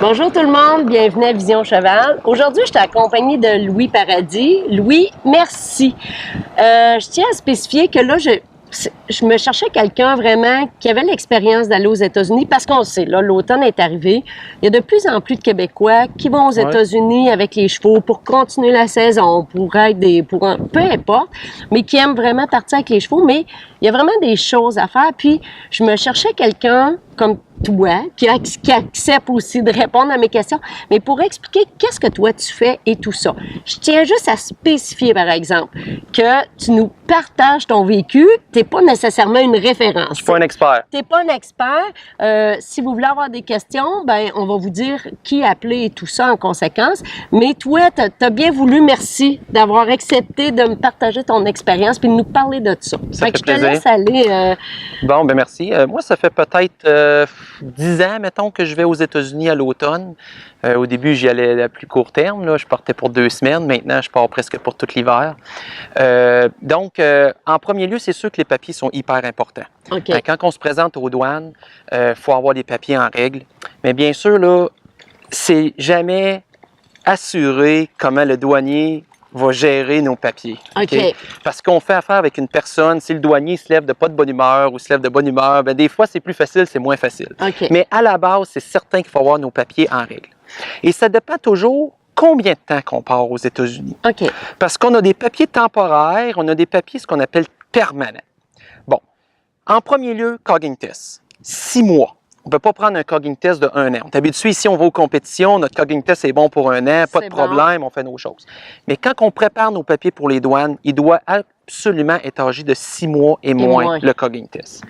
Bonjour tout le monde, bienvenue à Vision Cheval. Aujourd'hui, je suis accompagnée de Louis Paradis. Louis, merci. Je tiens à spécifier que là, je me cherchais quelqu'un vraiment qui avait l'expérience d'aller aux États-Unis parce qu'on sait, là, l'automne est arrivé. Il y a de plus en plus de Québécois qui vont aux États-Unis avec les chevaux pour continuer la saison, peu importe, mais qui aiment vraiment partir avec les chevaux. Mais il y a vraiment des choses à faire. Puis, je me cherchais quelqu'un comme toi, qui accepte aussi de répondre à mes questions, mais pour expliquer qu'est-ce que toi tu fais et tout ça. Je tiens juste à spécifier, par exemple, que tu nous partages ton vécu, tu n'es pas nécessairement une référence. Je suis pas un expert. Tu n'es pas un expert. Si vous voulez avoir des questions, ben on va vous dire qui appeler et tout ça en conséquence. Mais toi, tu as bien voulu, merci d'avoir accepté de me partager ton expérience puis de nous parler de ça. Ça fait je te laisse aller. Bon, ben merci. Moi, ça fait peut-être 10 ans, mettons, que je vais aux États-Unis à l'automne. Au début, j'y allais à plus court terme. Là. Je partais pour 2 semaines. Maintenant, je pars presque pour tout l'hiver. Donc, en premier lieu, c'est sûr que les papiers sont hyper importants. Okay. Quand on se présente aux douanes, il faut avoir des papiers en règle. Mais bien sûr, là, c'est jamais assuré comment le douanier va gérer nos papiers. Okay. Parce qu'on fait affaire avec une personne, si le douanier se lève de pas de bonne humeur ou se lève de bonne humeur, bien, des fois, c'est plus facile, c'est moins facile. Okay. Mais à la base, c'est certain qu'il faut avoir nos papiers en règle. Et ça dépend toujours combien de temps qu'on part aux États-Unis. Okay. Parce qu'on a des papiers temporaires, on a des papiers, ce qu'on appelle permanents. Bon, en premier lieu, Cogging Test, 6 mois. On ne peut pas prendre un Cogging Test de 1 an. On est habitué, ici, on va aux compétitions, notre Cogging Test est bon pour 1 an, pas de problème, on fait nos choses. Mais quand on prépare nos papiers pour les douanes, il doit absolument être âgé de 6 mois et moins le Cogging Test.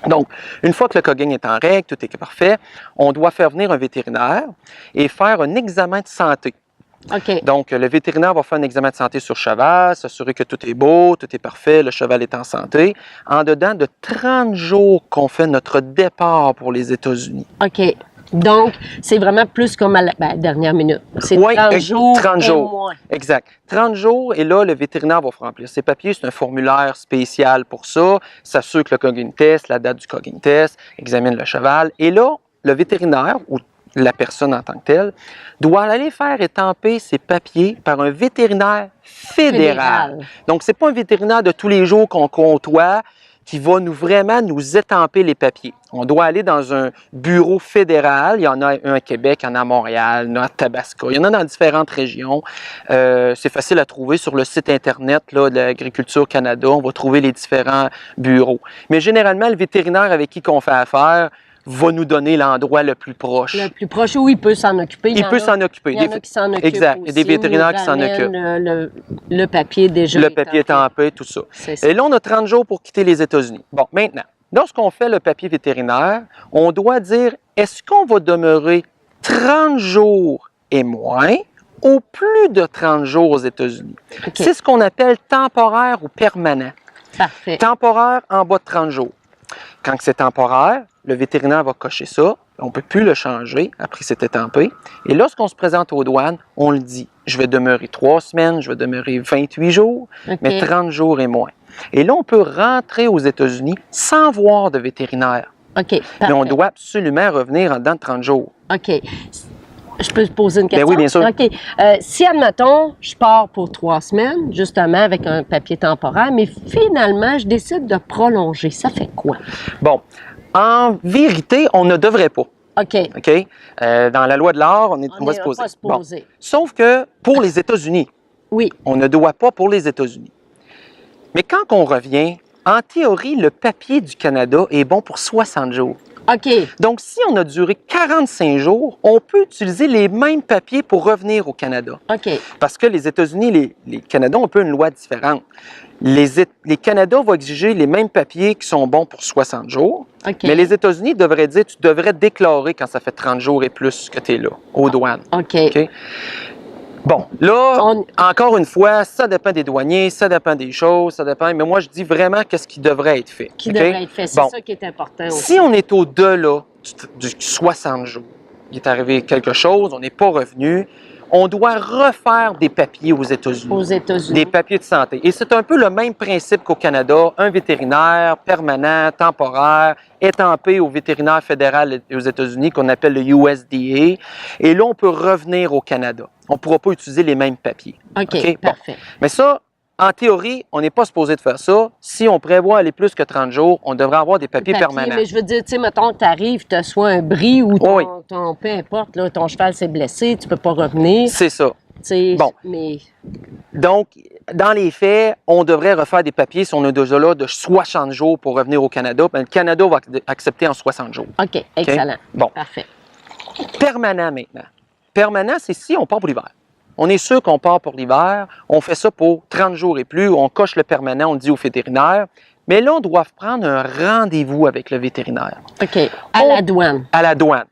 Donc, une fois que le Cogging est en règle, tout est parfait, on doit faire venir un vétérinaire et faire un examen de santé. Okay. Donc, le vétérinaire va faire un examen de santé sur cheval, s'assurer que tout est beau, tout est parfait, le cheval est en santé. En dedans de 30 jours qu'on fait notre départ pour les États-Unis. OK. Donc, c'est vraiment plus comme à la dernière minute. C'est 30 jours 30 jours. Moins. Exact. 30 jours, et là, le vétérinaire va remplir ses papiers. C'est un formulaire spécial pour ça. S'assure que le Cogging Test, la date du Cogging Test, examine le cheval. Et là, le vétérinaire, ou la personne en tant que telle, doit aller faire étamper ses papiers par un vétérinaire fédéral. Donc, ce n'est pas un vétérinaire de tous les jours qu'on côtoie qui va vraiment nous étamper les papiers. On doit aller dans un bureau fédéral. Il y en a un à Québec, il y en a à Montréal, il y en a à Tabasco. Il y en a dans différentes régions. C'est facile à trouver sur le site Internet là, de l'Agriculture Canada. On va trouver les différents bureaux. Mais généralement, le vétérinaire avec qui on fait affaire va nous donner l'endroit le plus proche. Le plus proche, où il peut s'en occuper. Il peut s'en occuper. Il y en a qui s'en occupent. Exact. Aussi, il y a des vétérinaires qui s'en occupent. Le papier déjà. Le papier étampé, tout ça. Et là, on a 30 jours pour quitter les États-Unis. Bon, maintenant, lorsqu'on fait le papier vétérinaire, on doit dire, est-ce qu'on va demeurer 30 jours et moins ou plus de 30 jours aux États-Unis? Okay. C'est ce qu'on appelle temporaire ou permanent. Parfait. Temporaire en bas de 30 jours. Quand c'est temporaire, le vétérinaire va cocher ça. On ne peut plus le changer après c'est étampé. Et lorsqu'on se présente aux douanes, on le dit. Je vais demeurer 3 semaines, je vais demeurer 28 jours, mais 30 jours et moins. Et là, on peut rentrer aux États-Unis sans voir de vétérinaire. OK. Mais on doit absolument revenir en dedans de 30 jours. OK. Je peux te poser une question? Bien oui, bien sûr. OK. Si, admettons, je pars pour 3 semaines, justement, avec un papier temporaire, mais finalement, je décide de prolonger, ça fait quoi? Bon, en vérité, on ne devrait pas. OK. OK? Dans la loi de l'art, on va se poser. Bon. Sauf que pour les États-Unis, oui, on ne doit pas pour les États-Unis. Mais quand on revient, en théorie, le papier du Canada est bon pour 60 jours. OK. Donc, si on a duré 45 jours, on peut utiliser les mêmes papiers pour revenir au Canada. OK. Parce que les États-Unis, les Canadiens ont un peu une loi différente. Les Canadiens vont exiger les mêmes papiers qui sont bons pour 60 jours. Okay. Mais les États-Unis devraient dire, tu devrais déclarer quand ça fait 30 jours et plus que tu es là, aux douanes. OK. Okay? Bon, là, encore une fois, ça dépend des douaniers, ça dépend des choses, ça dépend. Mais moi, je dis vraiment qu'est-ce qui devrait être fait. Qui devrait être fait, c'est ça qui est important aussi. Si on est au-delà du 60 jours, il est arrivé quelque chose, on n'est pas revenu, on doit refaire des papiers aux États-Unis. Aux États-Unis. Des papiers de santé. Et c'est un peu le même principe qu'au Canada. Un vétérinaire permanent, temporaire, étampé au vétérinaire fédéral aux États-Unis qu'on appelle le USDA. Et là, on peut revenir au Canada. On ne pourra pas utiliser les mêmes papiers. OK, parfait. Bon. Mais ça, en théorie, on n'est pas supposé de faire ça. Si on prévoit aller plus que 30 jours, on devrait avoir des papiers permanents. Mais je veux dire, tu sais, mettons que tu arrives, tu as soit un bris ou ton peu importe, là, ton cheval s'est blessé, tu peux pas revenir. C'est ça. Bon. Mais... Donc, dans les faits, on devrait refaire des papiers si on est déjà là de 60 jours pour revenir au Canada. Bien, le Canada va accepter en 60 jours. OK, excellent. Bon. Parfait. Permanent maintenant. Permanent, c'est si on part pour l'hiver. On est sûr qu'on part pour l'hiver. On fait ça pour 30 jours et plus. On coche le permanent, on dit au vétérinaire. Mais là, on doit prendre un rendez-vous avec le vétérinaire. OK. À la douane. À la douane.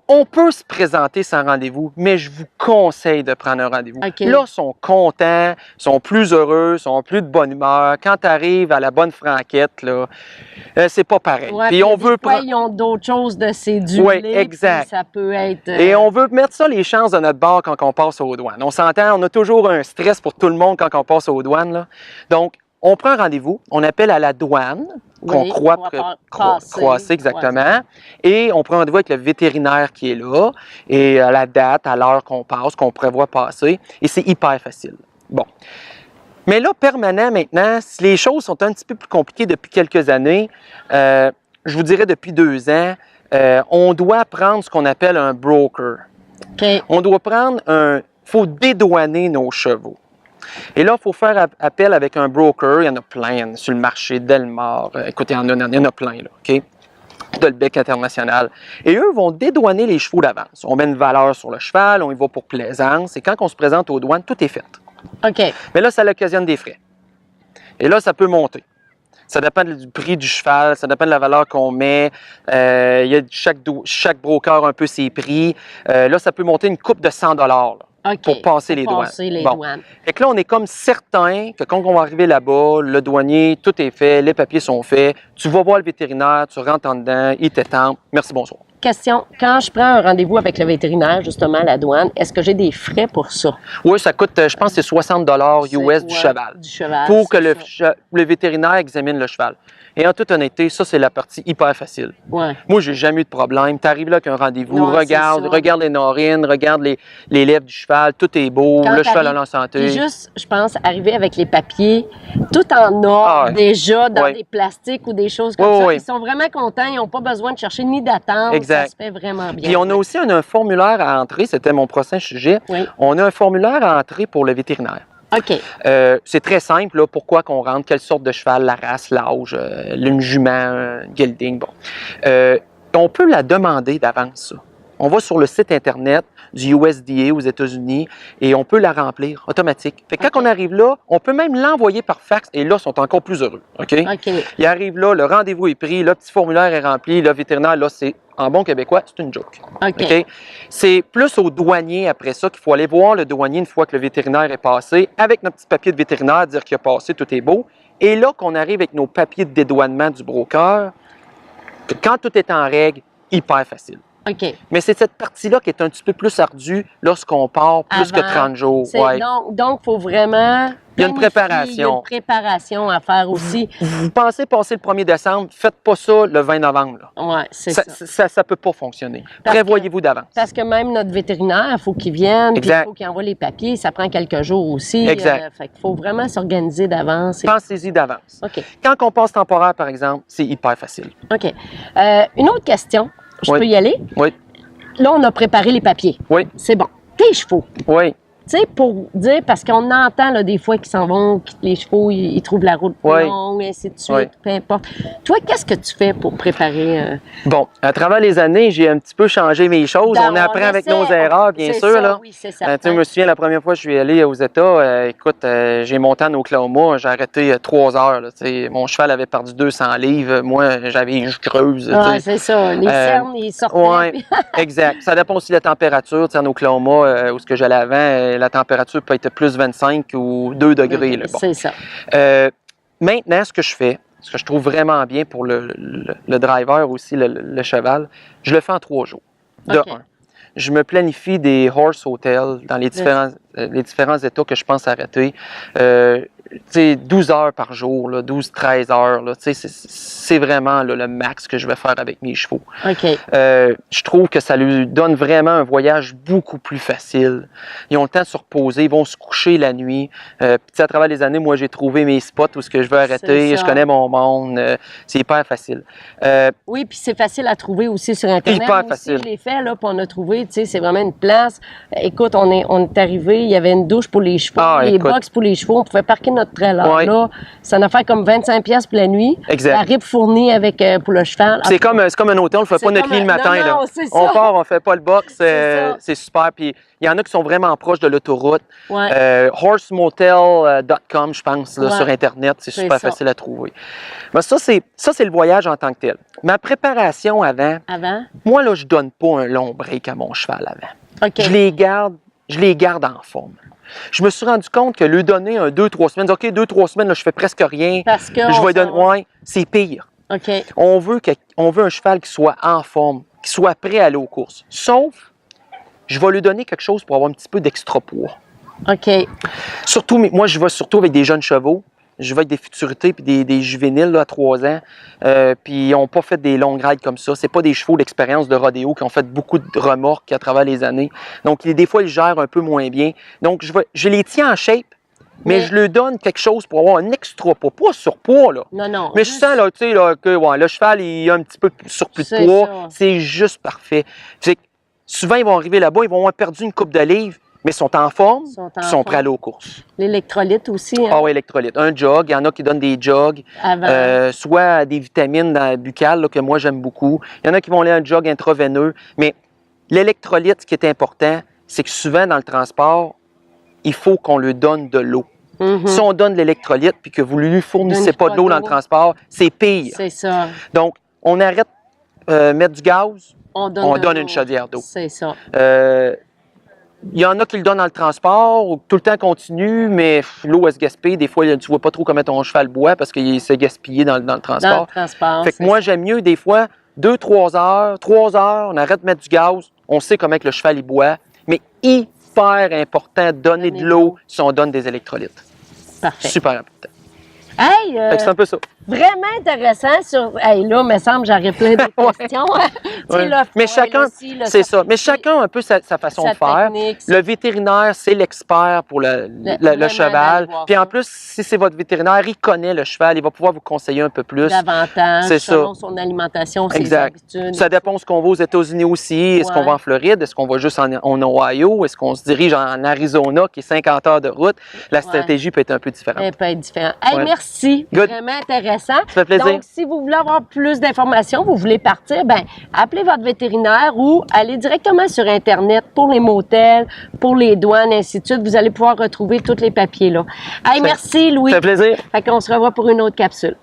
On peut se présenter sans rendez-vous, mais je vous conseille de prendre un rendez-vous. Okay. Là, ils sont contents, sont plus heureux, sont plus de bonne humeur. Quand tu arrives à la bonne franquette, là, c'est pas pareil. Ouais, puis on veut ils ont d'autres choses de séduire. Oui, exact. Ça peut être... Et on veut mettre ça les chances de notre bord quand on passe aux douanes. On s'entend, on a toujours un stress pour tout le monde quand on passe aux douanes. Là. Donc, on prend un rendez-vous, on appelle à la douane, qu'on croit croiser exactement, et on prend rendez-vous avec le vétérinaire qui est là, et à la date, à l'heure qu'on passe, qu'on prévoit passer, et c'est hyper facile. Bon. Mais là, permanent maintenant, si les choses sont un petit peu plus compliquées depuis quelques années, je vous dirais depuis 2 ans, on doit prendre ce qu'on appelle un broker. Okay. On doit prendre faut dédouaner nos chevaux. Et là, il faut faire appel avec un broker. Il y en a plein sur le marché, Delmar. Écoutez, il y en a plein, là, OK? Dolbec International. Et eux vont dédouaner les chevaux d'avance. On met une valeur sur le cheval, on y va pour plaisance. Et quand on se présente aux douanes, tout est fait. OK. Mais là, ça occasionne des frais. Et là, ça peut monter. Ça dépend du prix du cheval, ça dépend de la valeur qu'on met. Il y a chaque broker un peu ses prix. Là, ça peut monter une coupe de 100 $. Okay, pour passer les douanes. Douanes. Fait que là, on est comme certain que quand on va arriver là-bas, le douanier, tout est fait, les papiers sont faits, tu vas voir le vétérinaire, tu rentres en dedans, il t'étend. Merci, bonsoir. Question, quand je prends un rendez-vous avec le vétérinaire, justement, à la douane, est-ce que j'ai des frais pour ça? Oui, ça coûte, je pense que c'est 60 $ US du cheval. Pour que le vétérinaire examine le cheval. Et en toute honnêteté, ça, c'est la partie hyper facile. Ouais. Moi, j'ai jamais eu de problème. Tu arrives là avec un rendez-vous, regarde les narines, regarde les lèvres du cheval, tout est beau, le cheval est en santé. Puis juste, je pense, arriver avec les papiers, tout en ordre, déjà, dans des plastiques ou des choses comme ça. Ils sont vraiment contents, ils n'ont pas besoin de chercher ni d'attendre. Ça se fait vraiment bien. Puis on a aussi un formulaire à entrer, c'était mon prochain sujet. Oui. On a un formulaire à entrer pour le vétérinaire. OK. C'est très simple, là, pourquoi qu'on rentre, quelle sorte de cheval, la race, l'âge, le jument, gelding, bon. On peut la demander d'avance, ça. On va sur le site Internet du USDA aux États-Unis et on peut la remplir automatique. Fait que quand on arrive là, on peut même l'envoyer par fax et là, ils sont encore plus heureux. OK? Ils arrivent là, le rendez-vous est pris, le petit formulaire est rempli, le vétérinaire, là, c'est en bon québécois, c'est une joke. OK? C'est plus au douanier après ça qu'il faut aller voir le douanier une fois que le vétérinaire est passé, avec notre petit papier de vétérinaire, dire qu'il a passé, tout est beau. Et là qu'on arrive avec nos papiers de dédouanement du broker, que quand tout est en règle, hyper facile. OK. Mais c'est cette partie-là qui est un petit peu plus ardue lorsqu'on part plus que 30 jours. Ouais. Donc, il faut vraiment... Il y a une préparation. Il y a une préparation à faire aussi. Vous pensez passer le 1er décembre, faites pas ça le 20 novembre. Oui, c'est ça. Ça peut pas fonctionner. Prévoyez-vous d'avance. Parce que même notre vétérinaire, il faut qu'il vienne, puis il faut qu'il envoie les papiers. Ça prend quelques jours aussi. Exact. Fait qu'il faut vraiment s'organiser d'avance. Pensez-y d'avance. OK. Quand on passe temporaire, par exemple, c'est hyper facile. OK. Une autre question. Je peux y aller? Oui. Là, on a préparé les papiers. Oui. C'est bon. Tes chevaux. Oui. Tu sais, pour dire, parce qu'on entend là, des fois qu'ils s'en vont, que les chevaux, ils trouvent la route plus longue, et ainsi de suite, peu importe. Toi, qu'est-ce que tu fais pour préparer? Bon, à travers les années, j'ai un petit peu changé mes choses. On apprend avec nos erreurs, bien sûr. Là. Oui, c'est ça. Je me souviens, la première fois que je suis allé aux États, écoute, j'ai monté en Oklahoma, j'ai arrêté 3 heures. Là, mon cheval avait perdu 200 livres. Moi, j'avais une creuse. Oui, c'est ça. Les cernes, ils sortaient. Oui, exact. Ça dépend aussi de la température. En Oklahoma, où ce que j'allais avant, la température peut être plus 25 ou 2 degrés. Là. Bon. C'est ça. Maintenant, ce que je fais, ce que je trouve vraiment bien pour le driver aussi, le cheval, je le fais en 3 jours. De 1. je me planifie des horse hotels dans les différents États que je pense arrêter. 12 heures par jour, 12-13 heures. C'est vraiment là, le max que je vais faire avec mes chevaux. OK. Je trouve que ça lui donne vraiment un voyage beaucoup plus facile. Ils ont le temps de se reposer, ils vont se coucher la nuit. Puis à travers les années, moi, j'ai trouvé mes spots où ce que je veux arrêter. Je connais mon monde. C'est hyper facile. Oui, puis c'est facile à trouver aussi sur Internet. Hyper moi facile. aussi, je l'ai fait, là, puis on a trouvé, tu sais, c'est vraiment une place. Écoute, on est arrivé, il y avait une douche pour les chevaux, les box pour les chevaux, on pouvait parquer notre trailer là. Ça en a fait comme 25$ pour la nuit. Exact. La rib fournie avec, pour le cheval. C'est comme un hôtel, on ne fait pas notre lit le matin. Non, là. On part, on ne fait pas le box, c'est super. Puis il y en a qui sont vraiment proches de l'autoroute. Horsemotel.com, je pense, là, sur Internet, c'est super facile à trouver. Mais ça, c'est le voyage en tant que tel. Ma préparation avant? Moi, là, je ne donne pas un long break à mon cheval avant. Okay. Je les garde en forme. Je me suis rendu compte que lui donner un 2-3 semaines, OK, 2-3 semaines, là, je fais presque rien. Parce que je vais donner, ouais, c'est pire. Okay. On veut un cheval qui soit en forme, qui soit prêt à aller aux courses. Sauf, je vais lui donner quelque chose pour avoir un petit peu d'extra poids. OK. Surtout, moi, je vais surtout avec des jeunes chevaux. Je vais avec des futurités puis des juvéniles là, à 3 ans. Puis ils n'ont pas fait des longues rides comme ça. C'est pas des chevaux d'expérience de rodéo qui ont fait beaucoup de remorques à travers les années. Donc, des fois, ils gèrent un peu moins bien. Donc, je les tiens en shape, mais je leur donne quelque chose pour avoir un extra poids. Pas surpoids, là. Non. Mais je sens, là, tu sais, là, que le cheval, il a un petit peu de surplus de poids. C'est juste parfait. Fait que souvent, ils vont arriver là-bas, ils vont avoir perdu une coupe de livres, mais ils sont en forme, ils sont prêts à aller aux courses. L'électrolyte aussi. Hein? Ah oui, électrolyte. Un jog, il y en a qui donnent des jogs, soit des vitamines buccales, là, que moi j'aime beaucoup. Il y en a qui vont aller un jog intraveineux. Mais l'électrolyte, ce qui est important, c'est que souvent dans le transport, il faut qu'on lui donne de l'eau. Si on donne de l'électrolyte puis que vous ne lui fournissez pas de l'eau dans le transport, c'est pire. C'est ça. Donc, on arrête de mettre du gaz, on donne une chaudière d'eau. C'est ça. Il y en a qui le donnent dans le transport, tout le temps continu, mais l'eau, elle se gaspille. Des fois, tu ne vois pas trop comment ton cheval boit parce qu'il s'est gaspillé dans le transport. Fait que moi, j'aime mieux, des fois, 2-3 heures, 3 heures, on arrête de mettre du gaz, on sait comment que le cheval il boit, mais hyper important de donner de l'eau si on donne des électrolytes. Parfait. Super important. Hey, fait que c'est un peu ça. Vraiment intéressant sur. Hey, là, il me semble j'aurais plein de questions. Mais chacun, c'est ça. Mais chacun a un peu sa façon de faire. Le vétérinaire, c'est l'expert pour le cheval. Puis en plus, si c'est votre vétérinaire, il connaît le cheval, il va pouvoir vous conseiller un peu plus. Davantage, selon son alimentation, ses habitudes. Ça dépend de ce qu'on va aux États-Unis aussi. Est-ce qu'on va en Floride? Est-ce qu'on va juste en Ohio? Est-ce qu'on se dirige en Arizona, qui est 50 heures de route? La stratégie peut être un peu différente. Elle peut être différente. Hey, merci. Vraiment intéressant. Ça fait plaisir. Donc, si vous voulez avoir plus d'informations, vous voulez partir, appelez votre vétérinaire ou allez directement sur Internet pour les motels, pour les douanes, ainsi de suite. Vous allez pouvoir retrouver tous les papiers là. Hey, merci, Louis. Ça fait plaisir. Fait qu'on se revoit pour une autre capsule.